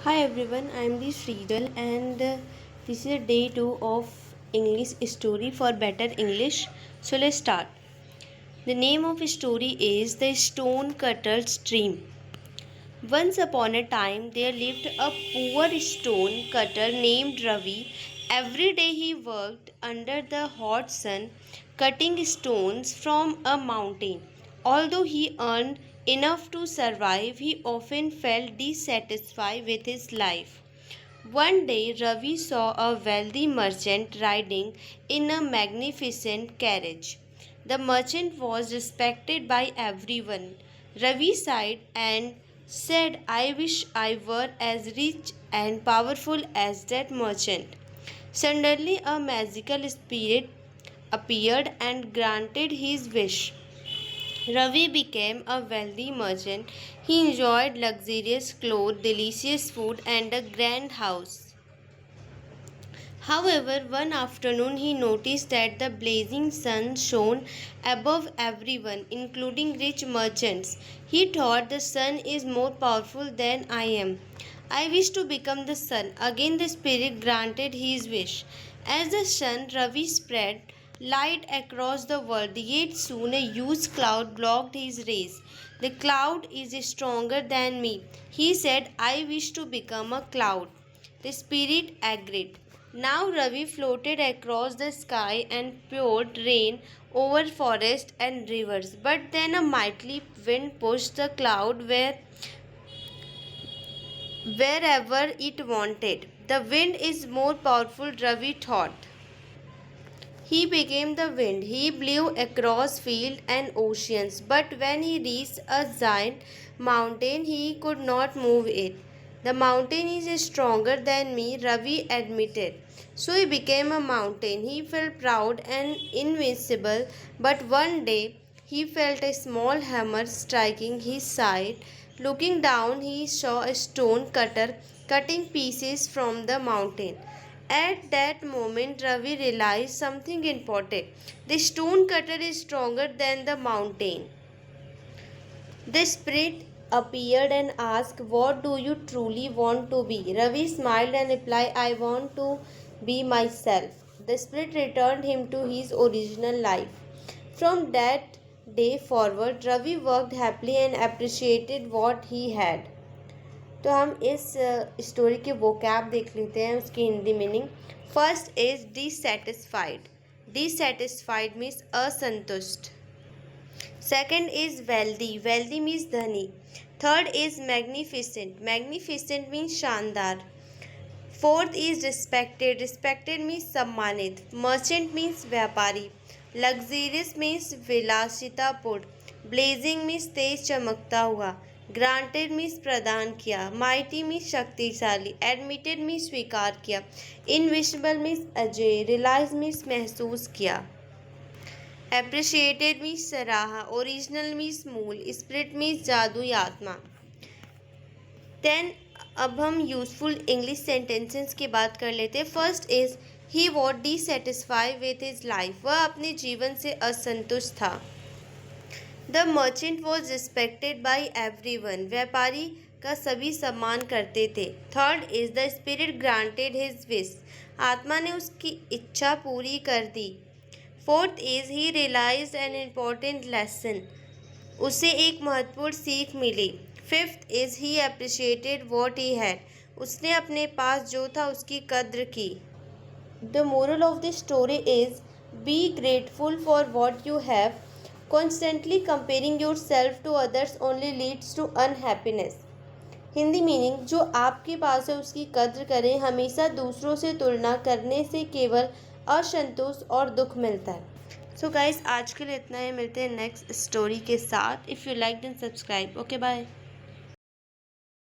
Hi everyone, I am the Srijal and this is day 2 of English story for better English. So let's start. The name of story is The Stone Cutter's Dream. Once upon a time there lived a poor stone cutter named Ravi. Every day he worked under the hot sun cutting stones from a mountain. Although he earned enough to survive, he often felt dissatisfied with his life. One day Ravi saw a wealthy merchant riding in a magnificent carriage. The merchant was respected by everyone. Ravi sighed and said, I wish I were as rich and powerful as that merchant. Suddenly, a magical spirit appeared and granted his wish. Ravi became a wealthy merchant. He enjoyed luxurious clothes, delicious food, and a grand house. However, one afternoon he noticed that the blazing sun shone above everyone, including rich merchants. He thought, the sun is more powerful than I am. I wish to become the sun. Again, the spirit granted his wish. As the sun, Ravi spread light across the world, yet soon a huge cloud blocked his rays. The cloud is stronger than me. He said, I wish to become a cloud. The spirit agreed. Now Ravi floated across the sky and poured rain over forests and rivers. But then a mighty wind pushed the cloud wherever it wanted. The wind is more powerful, Ravi thought. He became the wind. He blew across fields and oceans. But when he reached a giant mountain, he could not move it. The mountain is stronger than me, Ravi admitted. So he became a mountain. He felt proud and invincible. But one day, he felt a small hammer striking his side. Looking down, he saw a stone cutter cutting pieces from the mountain. At that moment, Ravi realized something important. The stone cutter is stronger than the mountain. The spirit appeared and asked, what do you truly want to be? Ravi smiled and replied, I want to be myself. The spirit returned him to his original life. From that day forward, Ravi worked happily and appreciated what he had. तो हम इस story के vocab देख लेते हैं, उसकी Hindi meaning. First is dissatisfied. Dissatisfied means असंतुष्ट. Second is wealthy. Wealthy means धनी. Third is magnificent. Magnificent means शानदार. Fourth is respected. Respected means सम्मानित. मर्चेंट मीन्स व्यापारी. लग्जरियस मीन्स विलासितापूर्ण. ब्लेजिंग मीन्स तेज चमकता हुआ. ग्रांटेड मीन्स प्रदान किया. माइटी मीन्स शक्तिशाली. एडमिटेड मीन्स स्वीकार किया. इनविजिबल मीन्स अजय. रियलाइज मीन्स महसूस किया. एप्रिशिएटेड मीन्स सराहा. ओरिजिनल मीन्स मूल. स्पिरिट मीन्स जादू या आत्मा. देन अब हम यूजफुल इंग्लिश सेंटेंसेस की बात कर लेते हैं. First is he was dissatisfied with his life. वह अपने जीवन से असंतुष्ट था. The merchant was respected by every one. व्यापारी का सभी सम्मान करते थे. Third is the spirit granted his wish. आत्मा ने उसकी इच्छा पूरी कर दी. Fourth is he realised an important lesson. उसे एक महत्वपूर्ण सीख मिली. Fifth is he appreciated what he had. उसने अपने पास जो था उसकी कद्र की. The moral of the story is be grateful for what you have. Constantly comparing yourself to others only leads to unhappiness. Hindi meaning, जो आपके पास है उसकी कद्र करें. हमेशा दूसरों से तुलना करने से केवल असंतोष और दुख मिलता है. सो गाइस, आज के लिए इतना ही. मिलते हैं नेक्स्ट स्टोरी के साथ. If you like then subscribe. Okay, bye.